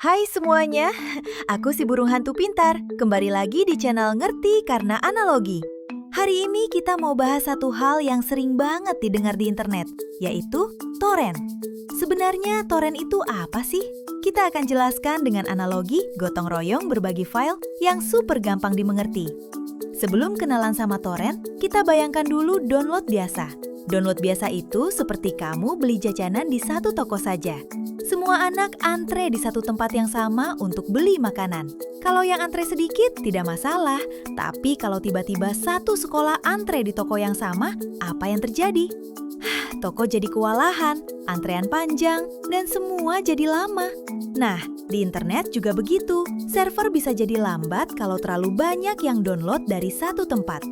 Hai semuanya, aku si burung hantu pintar. Kembali lagi di channel Ngerti Karena Analogi. Hari ini kita mau bahas satu hal yang sering banget didengar di internet, yaitu torrent. Sebenarnya torrent itu apa sih? Kita akan jelaskan dengan analogi gotong royong berbagi file yang super gampang dimengerti. Sebelum kenalan sama torrent, kita bayangkan dulu download biasa. Download biasa itu seperti kamu beli jajanan di satu toko saja. Semua anak antre di satu tempat yang sama untuk beli makanan. Kalau yang antre sedikit, tidak masalah. Tapi kalau tiba-tiba satu sekolah antre di toko yang sama, apa yang terjadi? Toko jadi kewalahan, antrean panjang, dan semua jadi lama. Nah, di internet juga begitu. Server bisa jadi lambat kalau terlalu banyak yang download dari satu tempat.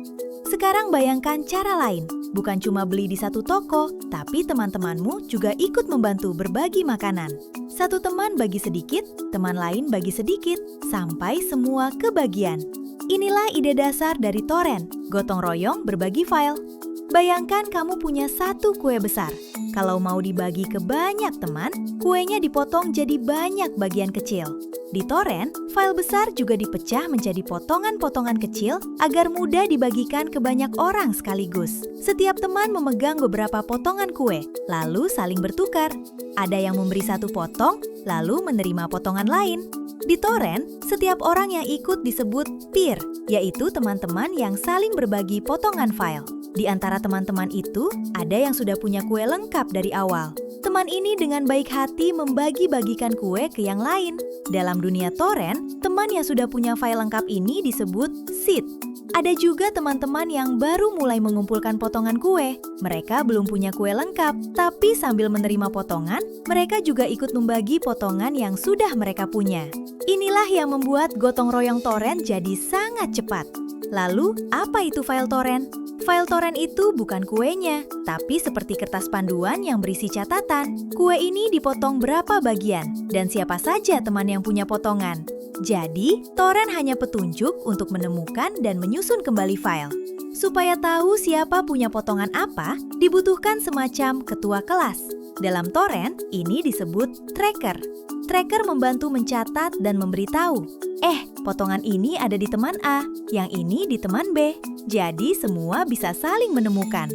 Sekarang bayangkan cara lain. Bukan cuma beli di satu toko, tapi teman-temanmu juga ikut membantu berbagi makanan. Satu teman bagi sedikit, teman lain bagi sedikit, sampai semua kebagian. Inilah ide dasar dari torrent, gotong royong berbagi file. Bayangkan kamu punya satu kue besar. Kalau mau dibagi ke banyak teman, kuenya dipotong jadi banyak bagian kecil. Di torrent, file besar juga dipecah menjadi potongan-potongan kecil agar mudah dibagikan ke banyak orang sekaligus. Setiap teman memegang beberapa potongan kue, lalu saling bertukar. Ada yang memberi satu potong, lalu menerima potongan lain. Di torrent, setiap orang yang ikut disebut peer, yaitu teman-teman yang saling berbagi potongan file. Di antara teman-teman itu, ada yang sudah punya kue lengkap dari awal. Teman ini dengan baik hati membagi-bagikan kue ke yang lain. Dalam dunia torrent, teman yang sudah punya file lengkap ini disebut seed. Ada juga teman-teman yang baru mulai mengumpulkan potongan kue. Mereka belum punya kue lengkap, tapi sambil menerima potongan, mereka juga ikut membagi potongan yang sudah mereka punya. Inilah yang membuat gotong royong torrent jadi sangat cepat. Lalu, apa itu file torrent? File torrent itu bukan kuenya, tapi seperti kertas panduan yang berisi catatan. Kue ini dipotong berapa bagian, dan siapa saja teman yang punya potongan. Jadi, torrent hanya petunjuk untuk menemukan dan menyusun kembali file. Supaya tahu siapa punya potongan apa, dibutuhkan semacam ketua kelas. Dalam torrent, ini disebut tracker. Tracker membantu mencatat dan memberitahu, potongan ini ada di teman A, yang ini di teman B. Jadi semua bisa saling menemukan.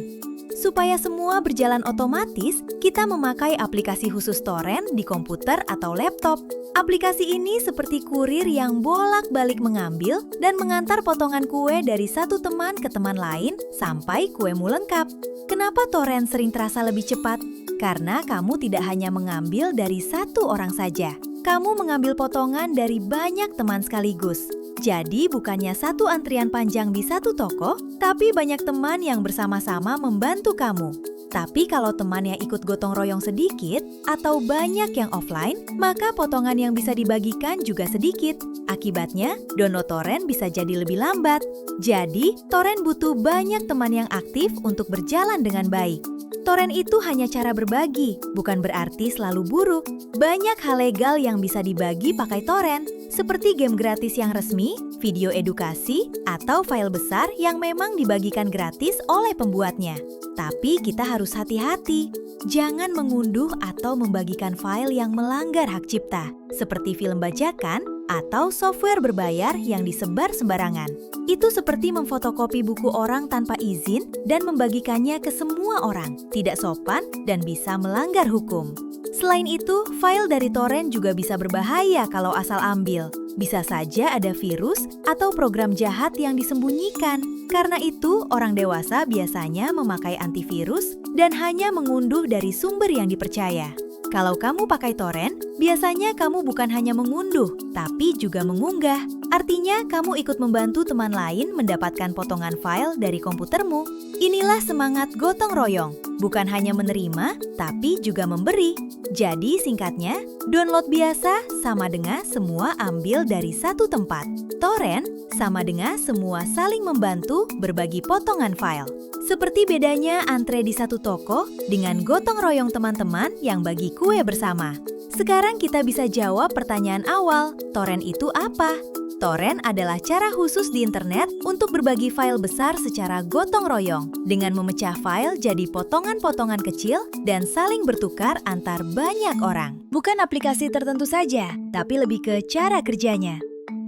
Supaya semua berjalan otomatis, kita memakai aplikasi khusus torrent di komputer atau laptop. Aplikasi ini seperti kurir yang bolak-balik mengambil dan mengantar potongan kue dari satu teman ke teman lain sampai kuemu lengkap. Kenapa torrent sering terasa lebih cepat? Karena kamu tidak hanya mengambil dari satu orang saja. Kamu mengambil potongan dari banyak teman sekaligus. Jadi bukannya satu antrian panjang di satu toko, tapi banyak teman yang bersama-sama membantu kamu. Tapi kalau teman yang ikut gotong royong sedikit atau banyak yang offline, maka potongan yang bisa dibagikan juga sedikit. Akibatnya, download torrent bisa jadi lebih lambat. Jadi, torrent butuh banyak teman yang aktif untuk berjalan dengan baik. Torrent itu hanya cara berbagi, bukan berarti selalu buruk. Banyak hal legal yang bisa dibagi pakai torrent, seperti game gratis yang resmi, video edukasi, atau file besar yang memang dibagikan gratis oleh pembuatnya. Tapi kita harus hati-hati. Jangan mengunduh atau membagikan file yang melanggar hak cipta, seperti film bajakan atau software berbayar yang disebar sembarangan. Itu seperti memfotokopi buku orang tanpa izin dan membagikannya ke semua orang. Tidak sopan dan bisa melanggar hukum. Selain itu, file dari torrent juga bisa berbahaya kalau asal ambil. Bisa saja ada virus atau program jahat yang disembunyikan. Karena itu, orang dewasa biasanya memakai antivirus dan hanya mengunduh dari sumber yang dipercaya. Kalau kamu pakai torrent, biasanya kamu bukan hanya mengunduh, tapi juga mengunggah. Artinya, kamu ikut membantu teman lain mendapatkan potongan file dari komputermu. Inilah semangat gotong royong, bukan hanya menerima, tapi juga memberi. Jadi singkatnya, download biasa sama dengan semua ambil dari satu tempat. Torrent sama dengan semua saling membantu berbagi potongan file. Seperti bedanya antre di satu toko dengan gotong royong teman-teman yang bagi kue bersama. Sekarang kita bisa jawab pertanyaan awal, torrent itu apa? Torrent adalah cara khusus di internet untuk berbagi file besar secara gotong royong dengan memecah file jadi potongan-potongan kecil dan saling bertukar antar banyak orang. Bukan aplikasi tertentu saja, tapi lebih ke cara kerjanya.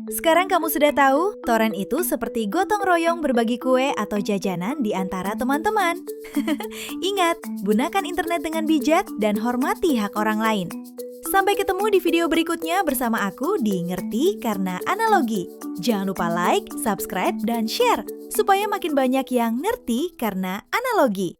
Sekarang kamu sudah tahu, torrent itu seperti gotong royong berbagi kue atau jajanan di antara teman-teman. Ingat, gunakan internet dengan bijak dan hormati hak orang lain. Sampai ketemu di video berikutnya bersama aku di Ngerti Karena Analogi. Jangan lupa like, subscribe, dan share supaya makin banyak yang ngerti karena analogi.